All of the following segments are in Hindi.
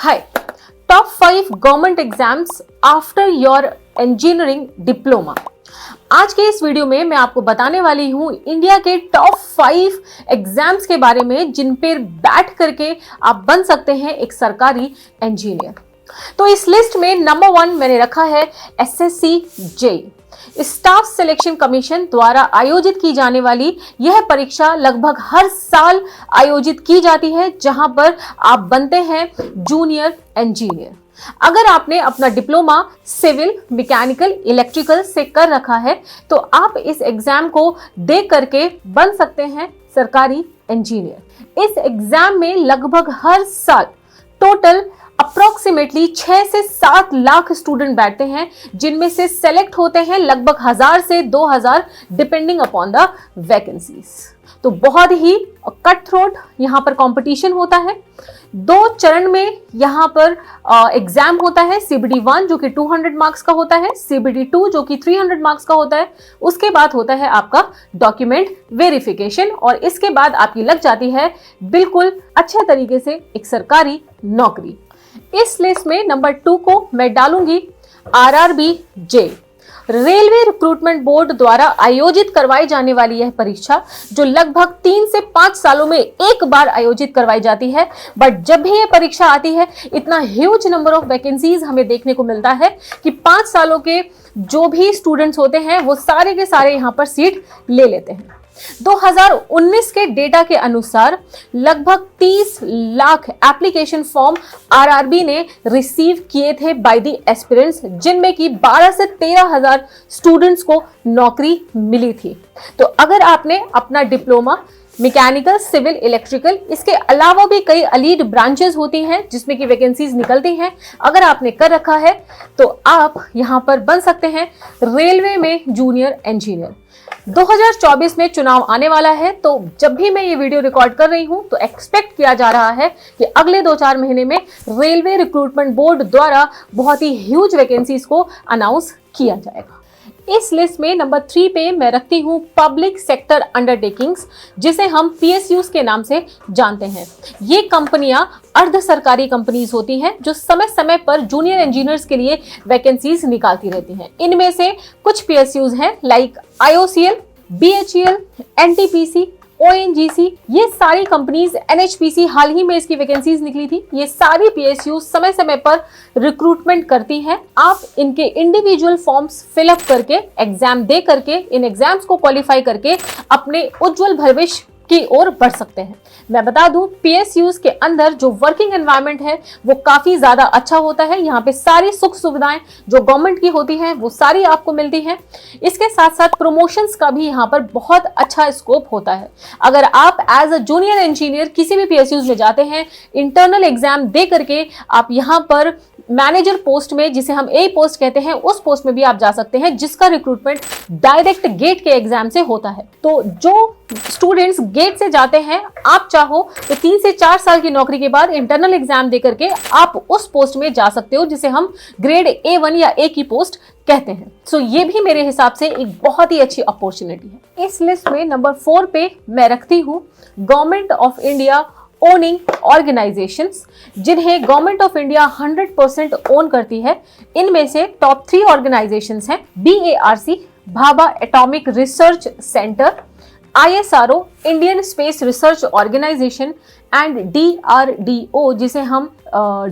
Hi, top 5 government exams after your engineering diploma. आज के इस वीडियो में मैं आपको बताने वाली हूं इंडिया के टॉप 5 एग्जाम्स के बारे में जिन पर बैठ करके आप बन सकते हैं एक सरकारी इंजीनियर। तो इस लिस्ट में नंबर 1 मैंने रखा है SSC JEE. Staff selection commission द्वारा आयोजित की जाने वाली यह परीक्षा लगभग हर साल आयोजित की जाती है, जहां पर आप बनते हैं जूनियर इंजीनियर। अगर आपने अपना डिप्लोमा सिविल, मैकेनिकल, इलेक्ट्रिकल से कर रखा है तो आप इस एग्जाम को दे करके बन सकते हैं सरकारी इंजीनियर। इस एग्जाम में लगभग हर साल टोटल अप्रोक्सीमेटली 6 से 7 लाख स्टूडेंट बैठते हैं, जिनमें से सेलेक्ट होते हैं लगभग 1000 से 2000 डिपेंडिंग अपॉन द वैकेंसीज। तो बहुत ही कट थ्रोट यहाँ पर कंपटीशन होता है। 2 चरण में यहाँ पर एग्जाम होता है। CBT 1 जो कि 200 मार्क्स का होता है, CBT 2 जो कि 300 मार्क्स का होता है। उसके बाद होता है आपका डॉक्यूमेंट वेरिफिकेशन और इसके बाद आपकी लग जाती है बिल्कुल अच्छे तरीके से एक सरकारी नौकरी। इस लिस्ट में नंबर 2 को मैं डालूंगी RRB JEE. Railway recruitment board द्वारा आयोजित करवाई जाने वाली यह परीक्षा जो लगभग 3 से 5 सालों में एक बार आयोजित करवाई जाती है, बट जब भी यह परीक्षा आती है इतना ह्यूज नंबर ऑफ वैकेंसीज हमें देखने को मिलता है कि 5 सालों के जो भी स्टूडेंट्स होते हैं वो सारे के सारे यहां पर सीट ले लेते हैं। 2019 के डेटा के अनुसार लगभग 30 लाख एप्लीकेशन फॉर्म आरआरबी ने रिसीव किए थे बाय द एस्पिरेंट्स, जिनमें कि 12 से 13 हजार स्टूडेंट्स को नौकरी मिली थी। तो अगर आपने अपना डिप्लोमा मैकेनिकल, सिविल, इलेक्ट्रिकल, इसके अलावा भी कई अलीड ब्रांचेस होती हैं जिसमें कि वैकेंसीज निकलती हैं, अगर आपने कर रखा है तो आप यहां पर बन सकते हैं रेलवे में जूनियर इंजीनियर। 2024 में चुनाव आने वाला है, तो जब भी मैं ये वीडियो रिकॉर्ड कर रही हूं तो एक्सपेक्ट किया जा रहा है कि अगले 2-4 महीने में रेलवे रिक्रूटमेंट बोर्ड द्वारा बहुत ही ह्यूज वैकेंसीज को अनाउंस किया जाएगा। इस लिस्ट में नंबर 3 पे मैं रखती हूं पब्लिक सेक्टर अंडरटेकिंग्स, जिसे हम PSUs के नाम से जानते हैं। ये कंपनियां अर्ध सरकारी कंपनीज होती हैं जो समय समय पर जूनियर इंजीनियर्स के लिए वैकेंसीज निकालती रहती हैं। इनमें से कुछ PSUs हैं like IOCL, BHEL, NTPC, ONGC, ये सारी कंपनीज, NHPC हाल ही में इसकी वैकेंसीज निकली थी। ये सारी PSU समय समय पर रिक्रूटमेंट करती हैं। आप इनके इंडिविजुअल फॉर्म्स फिलअप करके एग्जाम दे करके इन एग्जाम्स को क्वालिफाई करके अपने उज्जवल भविष्य की ओर बढ़ सकते हैं। मैं बता दूं PSUs के अंदर जो वर्किंग एनवायरनमेंट है वो काफी ज्यादा अच्छा होता है। यहाँ पे सारी सुख सुविधाएं जो गवर्नमेंट की होती हैं वो सारी आपको मिलती हैं। इसके साथ साथ प्रमोशंस का भी यहाँ पर बहुत अच्छा स्कोप होता है। अगर आप एज अ जूनियर इंजीनियर किसी भी PSUs में जाते हैं, इंटरनल एग्जाम दे करके आप यहाँ पर मैनेजर पोस्ट में, जिसे हम A पोस्ट कहते हैं, उस पोस्ट में भी आप जा सकते हैं, जिसका रिक्रूटमेंट डायरेक्ट गेट के एग्जाम से होता है। तो जो स्टूडेंट्स गेट से जाते हैं, आप चाहो तो 3 से 4 साल की नौकरी के बाद इंटरनल एग्जाम दे करके आप उस पोस्ट में जा सकते हो, जिसे हम ग्रेड A1 या A की पोस्ट कहते हैं। सो ये भी मेरे हिसाब से एक बहुत ही अच्छी अपॉर्चुनिटी है। इस लिस्ट में नंबर 4 पे मैं रखती हूँ government of India owning organisations, जिन्हें गवर्नमेंट ऑफ इंडिया 100% ओन करती है। इनमें से टॉप 3 ऑर्गेनाइजेशंस हैं BARC, Bhabha atomic research centre, ISRO, Indian space research organisation and DRDO, जिसे हम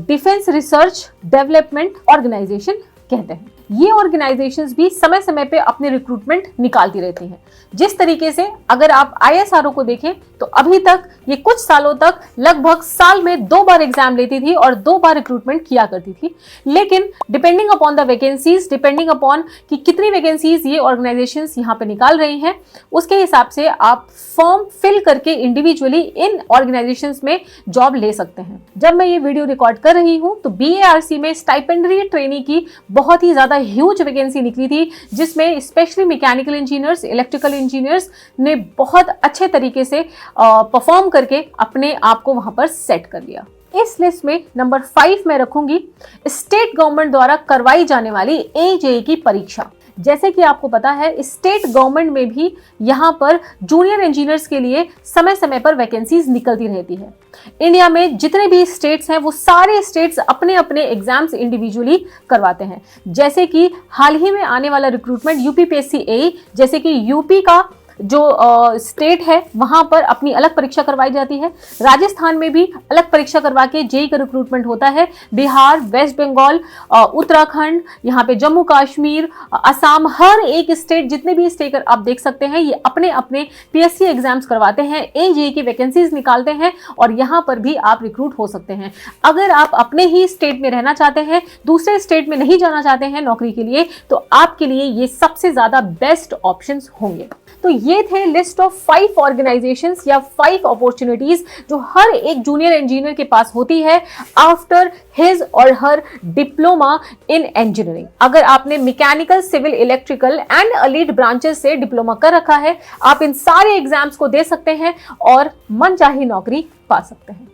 डिफेंस रिसर्च डेवलपमेंट ऑर्गेनाइजेशन कहते हैं। ये ऑर्गेनाइजेशंस भी समय समय पे अपने रिक्रूटमेंट निकालती रहती हैं। जिस तरीके से अगर आप ISRO को देखें तो अभी तक ये कुछ सालों तक लगभग साल में 2 बार एग्जाम लेती थी और 2 बार रिक्रूटमेंट किया करती थी, लेकिन depending upon the vacancies, depending upon कि कितनी वैकेंसीज ये ऑर्गेनाइजेशंस यहाँ पे निकाल रही हैं, उसके हिसाब से आप फॉर्म फिल करके इंडिविजुअली इन ऑर्गेनाइजेशंस में जॉब ले सकते हैं। जब मैं ये वीडियो रिकॉर्ड कर रही हूँ तो BARC में स्टाइपेंडरी ट्रेनी की बहुत ही ज्यादा ह्यूज वैकेंसी निकली थी, जिसमें specially mechanical engineers, electrical engineers ने बहुत अच्छे तरीके से परफॉर्म करके अपने आप को वहां पर सेट कर लिया। इस लिस्ट में नंबर 5 में रखूंगी स्टेट गवर्नमेंट द्वारा करवाई जाने वाली AJE की परीक्षा। जैसे कि आपको पता है स्टेट गवर्नमेंट में भी यहाँ पर जूनियर इंजीनियर्स के लिए समय समय पर वैकेंसीज निकलती रहती है। इंडिया में जितने भी स्टेट्स हैं वो सारे स्टेट्स अपने अपने एग्जाम्स इंडिविजुअली करवाते हैं। जैसे कि हाल ही में आने वाला रिक्रूटमेंट यूपीपीएससी एई, जैसे कि यूपी का जो स्टेट है वहां पर अपनी अलग परीक्षा करवाई जाती है। राजस्थान में भी अलग परीक्षा करवा के जेई का रिक्रूटमेंट होता है। बिहार, वेस्ट बंगाल, उत्तराखंड, यहाँ पे जम्मू कश्मीर, असम, हर एक स्टेट, जितने भी स्टेट आप देख सकते हैं ये अपने अपने पीएससी एग्जाम्स करवाते हैं, एजेई की वैकेंसीज निकालते हैं और यहाँ पर भी आप रिक्रूट हो सकते हैं। अगर आप अपने ही स्टेट में रहना चाहते हैं, दूसरे स्टेट में नहीं जाना चाहते हैं नौकरी के लिए, तो आपके लिए ये सबसे ज्यादा बेस्ट ऑप्शंस होंगे। तो ये थे लिस्ट ऑफ 5 ऑर्गेनाइजेशंस या 5 अपॉर्चुनिटीज जो हर एक जूनियर इंजीनियर के पास होती है आफ्टर हिज और हर डिप्लोमा इन इंजीनियरिंग। अगर आपने mechanical, civil, electrical and allied branches से डिप्लोमा कर रखा है, आप इन सारे एग्जाम्स को दे सकते हैं और मनचाही नौकरी पा सकते हैं।